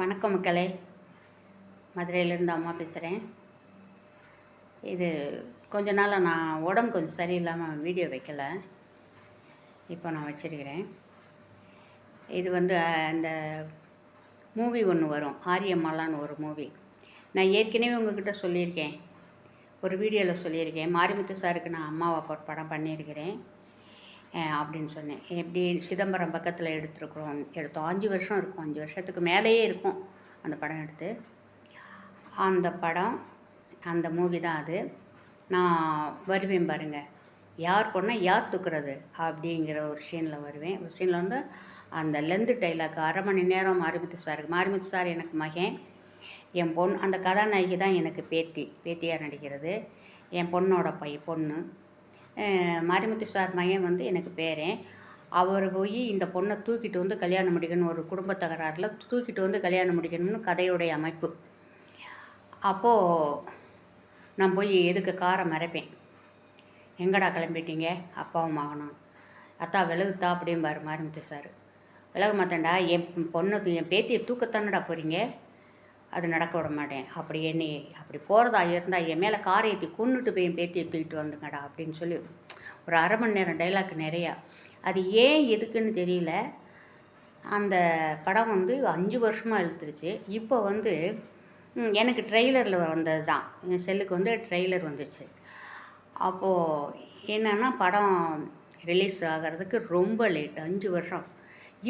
வணக்கம் மக்களே, மதுரையிலேருந்து அம்மா பேசுகிறேன். இது கொஞ்ச நாளாக நான் உடம்பு கொஞ்சம் சரியில்லாமல் வீடியோ வைக்கலை. இப்போ நான் வச்சிருக்கிறேன். இது வந்து அந்த மூவி ஒன்று வரும், ஆரியம்மாளான்னு ஒரு மூவி. நான் ஏற்கனவே உங்ககிட்ட சொல்லியிருக்கேன், ஒரு வீடியோவில் சொல்லியிருக்கேன். மாரிமுத்து சாருக்கு நான் அம்மாவை ஒரு படம் பண்ணியிருக்கிறேன் அப்படின்னு சொன்னேன். எப்படி சிதம்பரம் பக்கத்தில் எடுத்தோம். 5 வருஷம் இருக்கும், 5 வருஷத்துக்கு மேலேயே இருக்கும் அந்த படம் எடுத்து. அந்த படம், அந்த மூவி தான் அது. நான் வருவேன் பாருங்கள், யார் பொண்ணை யார் தூக்குறது அப்படிங்கிற ஒரு சீனில் வருவேன். ஒரு சீனில் வந்து அந்த லென்த்து டைலாக் 1/2 மணி நேரம் மாரிமுத்து சார் எனக்கு மகன், என் பொண்ணு அந்த கதாநாயகி தான் எனக்கு பேத்தியாக நடிக்கிறது. என் பொண்ணோட பொண்ணு மாரிமுத்து சார் மகன் வந்து எனக்கு பேரன். அவர் போய் இந்த பொண்ணை தூக்கிட்டு வந்து கல்யாணம் முடிக்கணும், ஒரு குடும்ப தகராறில் தூக்கிட்டு வந்து கல்யாணம் முடிக்கணும்னு கதையுடைய அமைப்பு. அப்போது நான் போய் எதுக்கு காரை மறைப்பேன், எங்கடா கிளம்பிட்டீங்க அப்பாவும் மகனும், அத்தா விலகுத்தா அப்படிம்பாரு மாரிமுத்து சார். விலக மாட்டேன்டா, என் பேத்தியை தூக்கத்தானடா போகிறீங்க, அது நடக்க விட மாட்டேன். அப்படி போகிறதா இருந்தால் என் மேலே காரை ஏற்றி கொண்டுட்டு போய் என் பேத்தியை தூக்கிட்டு வந்துங்கடா அப்படின்னு சொல்லி ஒரு 1/2 மணி நேரம் டைலாக் நிறையா. அது ஏன் எதுக்குன்னு தெரியல. அந்த படம் வந்து 5 வருஷமாக இழுத்துருச்சு. இப்போ வந்து எனக்கு ட்ரெய்லரில் வந்தது தான், என் செல்லுக்கு வந்து ட்ரெய்லர் வந்துச்சு. அப்போது என்னென்னா, படம் ரிலீஸ் ஆகிறதுக்கு ரொம்ப லேட், 5 வருஷம்.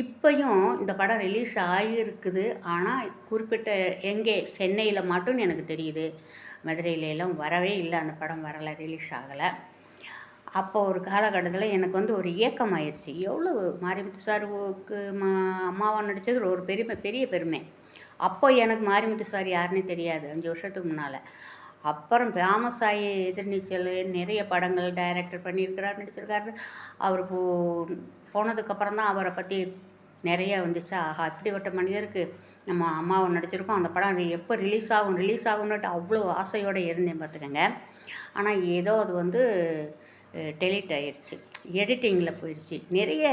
இப்போயும் இந்த படம் ரிலீஸ் ஆகியிருக்குது. ஆனால் குறிப்பிட்ட சென்னையில் மட்டும் எனக்கு தெரியுது, மதுரையிலெல்லாம் வரவே இல்லை, அந்த படம் வரலை, ரிலீஸ் ஆகலை. அப்போ ஒரு காலகட்டத்தில் எனக்கு வந்து ஒரு ஏக்கம் ஆயிடுச்சு. எவ்வளோ மாரிமுத்து சாருக்கு அம்மாவா நடித்தது ஒரு பெரிய பெருமை. அப்போ எனக்கு மாரிமுத்து சார் யாருன்னே தெரியாது, 5 வருஷத்துக்கு முன்னால். அப்புறம் ஃபேமஸ் ஆகி எதிர்நீச்சல் நிறைய படங்கள் டைரக்டர் பண்ணியிருக்கிறார், நடிச்சிருக்காரு. அவர் போனதுக்கப்புறம் தான் அவரை பற்றி நிறைய வந்துச்சு. ஆஹா, இப்படிப்பட்ட மனிதருக்கு நம்ம அம்மாவை நடிச்சிருக்கோம், அந்த படம் எப்போ ரிலீஸ் ஆகும்னுட்டு அவ்வளோ ஆசையோடு இருந்தேன் பார்த்துக்கங்க. ஆனால் ஏதோ அது வந்து டெலீட் ஆகிடுச்சு, எடிட்டிங்கில் போயிடுச்சு. நிறைய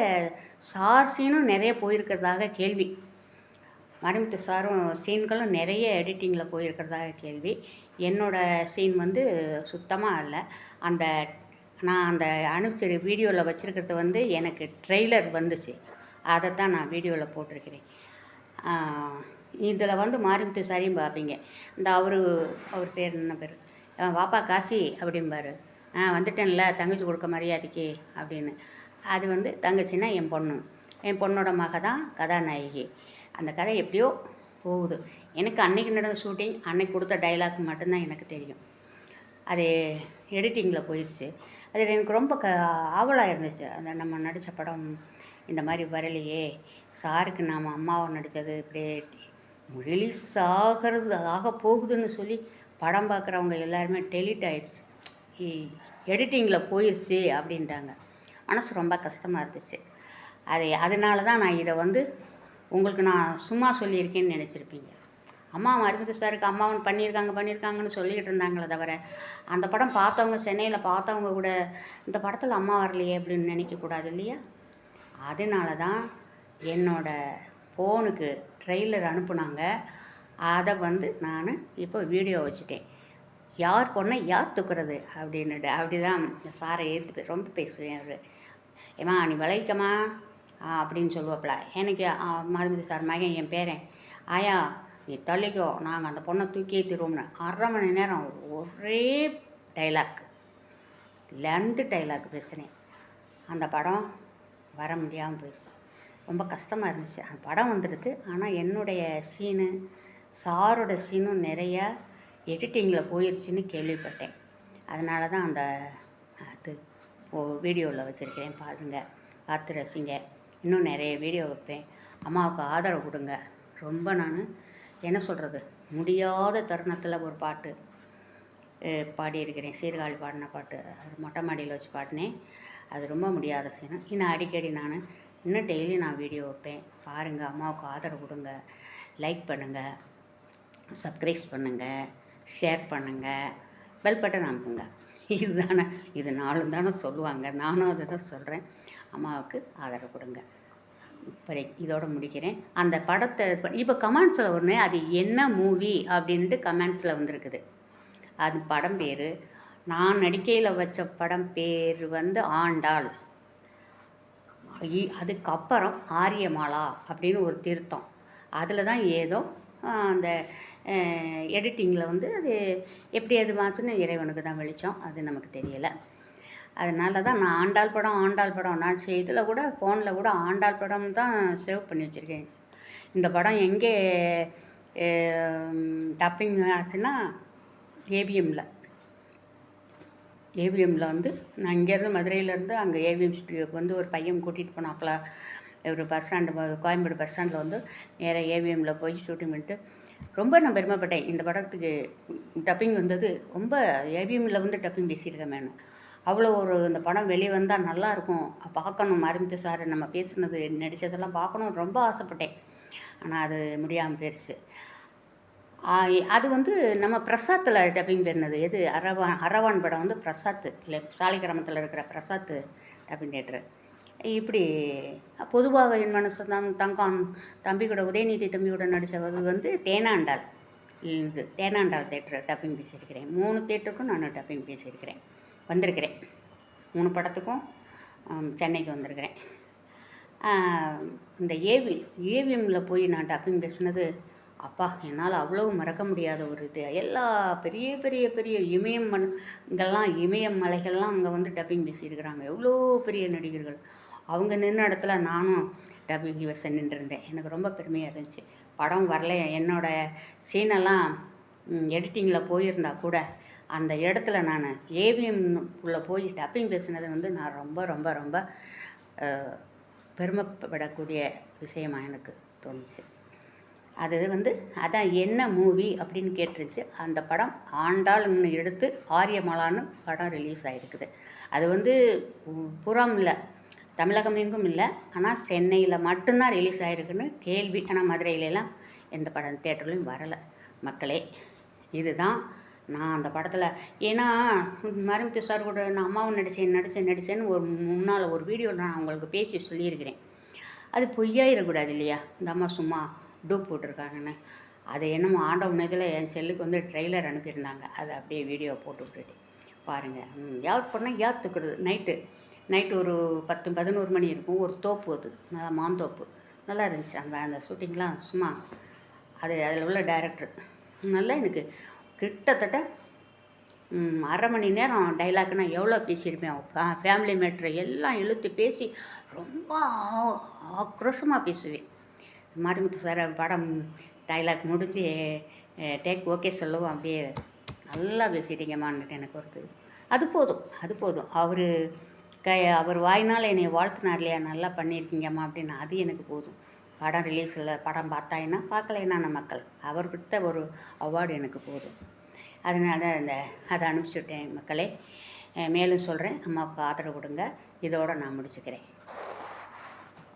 சீனும் நிறைய போயிருக்கிறதாக கேள்வி. மாரிமுத்து சாரும் சீன்களும் நிறைய எடிட்டிங்கில் போயிருக்கிறதாக கேள்வி. என்னோடய சீன் வந்து சுத்தமாக இல்லை. நான் அந்த அனுப்பிச்ச வீடியோவில் வச்சுருக்கிறது வந்து எனக்கு ட்ரெய்லர் வந்துச்சு, அதைத்தான் நான் வீடியோவில் போட்டிருக்கிறேன். இதில் வந்து மாரிமுத்து சாரையும் பார்ப்பீங்க. இந்த அவர் பேர் என்ன பேர், வாப்பா காசி அப்படிம்பாரு. வந்துட்டேன்ல தங்கச்சி கொடுக்க மரியாதைக்கு அப்படின்னு. அது வந்து தங்கச்சின்னா என் பொண்ணோட மக தான் கதாநாயகி. அந்த கதை எப்படியோ போகுது. எனக்கு அன்னைக்கு நடந்த ஷூட்டிங், அன்னைக்கு கொடுத்த டைலாக் மட்டும்தான் எனக்கு தெரியும். அது எடிட்டிங்கில் போயிடுச்சு. அது எனக்கு ரொம்ப ஆவலாக இருந்துச்சு. அந்த நம்ம நடித்த படம் இந்த மாதிரி வரலையே, சாருக்கு நாம் அம்மாவை நடித்தது இப்படியே ரிலீஸ் ஆக போகுதுன்னு சொல்லி படம் பார்க்குறவங்க எல்லாருமே டெலீட் ஆயிடுச்சு, எடிட்டிங்கில் போயிடுச்சு அப்படின்ட்டாங்க. மனசு ரொம்ப கஷ்டமாக இருந்துச்சு. அதனால தான் நான் இதை வந்து உங்களுக்கு நான் சும்மா சொல்லியிருக்கேன்னு நினச்சிருப்பீங்க. அம்மா மாரிமுத்து சாருக்கு அம்மாவன் பண்ணியிருக்காங்கன்னு சொல்லிக்கிட்டு இருந்தாங்களே தவிர, அந்த படம் பார்த்தவங்க, சென்னையில் பார்த்தவங்க கூட இந்த படத்தில் அம்மா வரலையே அப்படின்னு நினைக்கக்கூடாது இல்லையா? அதனால தான் என்னோடய ஃபோனுக்கு ட்ரெய்லர் அனுப்புனாங்க. அதை வந்து நான் இப்போ வீடியோ வச்சுட்டேன். யார் பொண்ணை யார் தூக்குறது அப்படின்னுட்டு. அப்படி தான் சாரை ஏற்று ரொம்ப பேசுவேன். அவர் ஏம்மா நீ விளைவிக்கம்மா அப்படின்னு சொல்லுவாப்பில். எனக்கு மாரிமுத்து சார் மகன் என் பேரன், ஆயா நீ தள்ளிக்கோ, நாங்கள் அந்த பொண்ணை தூக்கியே தருவோம்னு 1/2 மணி நேரம் ஒரே டைலாக், லென்த்து டைலாக் பேசுனேன். அந்த படம் வர முடியாமல் போயிடுச்சு. ரொம்ப கஷ்டமாக இருந்துச்சு. அந்த படம் வந்திருக்கு, ஆனால் என்னுடைய சீனு, சாரோட சீனும் நிறையா எடிட்டிங்கில் போயிடுச்சுன்னு கேள்விப்பட்டேன். அதனால தான் அது வீடியோவில் வச்சுருக்கிறேன், பாருங்கள், பார்த்து ரசிங்க. இன்னும் நிறைய வீடியோ வைப்பேன். அம்மாவுக்கு ஆதரவு கொடுங்க. ரொம்ப நான் என்ன சொல்கிறது, முடியாத தருணத்தில் ஒரு பாட்டு பாடியிருக்கிறேன், சீர்காழி பாடின பாட்டு. அது மொட்டை மாடியில் வச்சு பாடினேன். அது ரொம்ப முடியாத சீனு. இன்னும் அடிக்கடி இன்னும் டெய்லி நான் வீடியோ வைப்பேன். பாருங்கள், அம்மாவுக்கு ஆதரவு கொடுங்க. லைக் பண்ணுங்கள், சப்ஸ்கிரைப் பண்ணுங்கள், ஷேர் பண்ணுங்கள், பெல் பட்டன் அமுக்குங்க. இது 4 தானே சொல்லுவாங்க, நானும் அதை தான் சொல்கிறேன். அம்மாவுக்கு ஆதரவு கொடுங்க. இதோட முடிக்கிறேன். அந்த படத்தை இப்போ கமெண்ட்ஸில் ஒன்று அது என்ன மூவி அப்படின்ட்டு கமெண்ட்ஸில் வந்திருக்குது. அது படம் பேர் நான் நடிக்கையில் வச்ச படம் பேர் வந்து ஆண்டாள். அதுக்கப்புறம் ஆரியமாலா அப்படின்னு ஒரு திருத்தம். அதில் தான் ஏதோ அந்த எடிட்டிங்கில் வந்து அது எப்படி அது மாற்றுன்னு இறைவனுக்கு தான் வெளிச்சம். அது நமக்கு தெரியலை. அதனால தான் நான் ஆண்டாள் படம் நான் இதில் கூட ஃபோனில் கூட ஆண்டாள் படம் தான் சேவ் பண்ணி வச்சுருக்கேன். இந்த படம் எங்கே டப்பிங் ஆச்சுன்னா ஏவிஎம்மில் வந்து நான் இங்கேருந்து மதுரையிலேருந்து அங்கே ஏவிஎம் ஸ்டுடியோக்கு வந்து ஒரு பையன் கூட்டிகிட்டு போனாப்புல. ஒரு பஸ் ஸ்டாண்டு கோயம்பேடு பஸ் ஸ்டாண்டில் வந்து நேராக ஏவிஎம்மில் போய் ஷூட்டிங் பண்ணிட்டு ரொம்ப நான் பெருமைப்பட்டேன். இந்த படத்துக்கு டப்பிங் வந்தது ரொம்ப ஏவிஎம்மில் வந்து டப்பிங் பேசியிருக்கேன் நான். அவ்வளோ இந்த படம் வெளியே வந்தால் நல்லாயிருக்கும், பார்க்கணும், மருமித்து சார் நம்ம பேசுனது நடித்ததெல்லாம் பார்க்கணும் ரொம்ப ஆசைப்பட்டேன். ஆனால் அது முடியாமல் போயிடுச்சு. அது வந்து நம்ம பிரசாத்தில் டப்பிங் பண்ணது. எது அரவான் படம் வந்து பிரசாத் இல்லை சாலிகிராமத்தில் இருக்கிற பிரசாத் டப்பிங் தேட்டரு. இப்படி பொதுவாக என் மனசு தான் தங்கம் தம்பி கூட உதயநிதி தம்பி கூட நடித்தவர் வந்து தேனாண்டாள். இது தேனாண்டாள் தேட்டரு டப்பிங் பேசியிருக்கிறேன். 3 தேட்டருக்கும் நான் டப்பிங் பேசியிருக்கிறேன், வந்திருக்கிறேன். 3 படத்துக்கும் சென்னைக்கு வந்திருக்கிறேன். இந்த ஏவிஎம்மில் போய் நான் டப்பிங் பேசினது அப்பா என்னால் அவ்வளோ மறக்க முடியாத ஒரு இது. எல்லா பெரிய பெரிய பெரிய இமயம் மலைகள்லாம் அங்கே வந்து டப்பிங் பேசியிருக்கிறாங்க. எவ்வளோ பெரிய நடிகர்கள். அவங்க நின்ன இடத்துல நானும் டப்பிங் நின்றுருந்தேன். எனக்கு ரொம்ப பெருமையாக இருந்துச்சு. படம் வரல, என்னோடய சீனெல்லாம் எடிட்டிங்கில் போயிருந்தா கூட அந்த இடத்துல நான் ஏவிஎம்குள்ளே போய் டப்பிங் பேசினது வந்து நான் ரொம்ப ரொம்ப ரொம்ப பெருமைப்படக்கூடிய விஷயமாக எனக்கு தோணுச்சு. அது வந்து அதான் என்ன மூவி அப்படின்னு கேட்டுருச்சு. அந்த படம் ஆண்டாள்னு எடுத்து ஆரியமாலான்னு படம் ரிலீஸ் ஆகிருக்குது. அது வந்து புறம் இல்லை, தமிழகம் எங்கும் இல்லை, ஆனால் சென்னையில் மட்டும்தான் ரிலீஸ் ஆகிருக்குன்னு கேள்வி. ஆனால் மதுரையிலலாம் எந்த படம் தேட்டர்லையும் வரலை மக்களே. இதுதான் நான் அந்த படத்தில். ஏன்னா மருமித்து சார் கூட நான் அம்மாவும் நடித்தேன்னு ஒரு முன்னால் ஒரு வீடியோ நான் அவங்களுக்கு பேசி சொல்லியிருக்கிறேன். அது பொய்யாயிடக்கூடாது இல்லையா? இந்த அம்மா சும்மா டூப் போட்டிருக்காங்கன்னு. அது என்னமோ ஆண்டவன் இதில் என் செல்லுக்கு வந்து ட்ரெய்லர் அனுப்பியிருந்தாங்க. அதை அப்படியே வீடியோ போட்டு விட்டுட்டு பாருங்கள். யார் பண்ணால் யார் தூக்குறது. நைட்டு ஒரு 10-11 மணி இருக்கும். ஒரு தோப்பு, அது நல்லா மாந்தோப்பு, நல்லா இருந்துச்சு. அந்த ஷூட்டிங்லாம் சும்மா அதில் உள்ள டைரக்டர் நல்லா எனக்கு கிட்டத்தட்ட 1/2 மணி நேரம் டைலாக்னா எவ்வளோ பேசியிருப்பேன். ஃபேமிலி மேட்ரு எல்லாம் இழுத்து பேசி ரொம்ப ஆக்ரோஷமாக பேசுவேன். மருமித்து சார் படம் டைலாக் முடிஞ்சு டேக் ஓகே சொல்லவும் அப்படியே நல்லா பேசிட்டீங்கம்மான்ட்டு எனக்கு வருது. அது போதும். அவர் வாய்னால் என்னை வாழ்த்தினார் இல்லையா, நல்லா பண்ணியிருக்கீங்கம்மா அப்படின்னு, அது எனக்கு போதும். படம் ரிலீஸில் படம் பார்த்தாயின்னா பார்க்கலைன்னா மக்கள் அவர் கொடுத்த ஒரு அவார்டு எனக்கு போதும். அதனால அதை அனுப்பிச்சி விட்டேன் மக்களே. மேலும் சொல்கிறேன், அம்மாவுக்கு ஆதரவு கொடுங்க. இதோடு நான் முடிச்சுக்கிறேன்.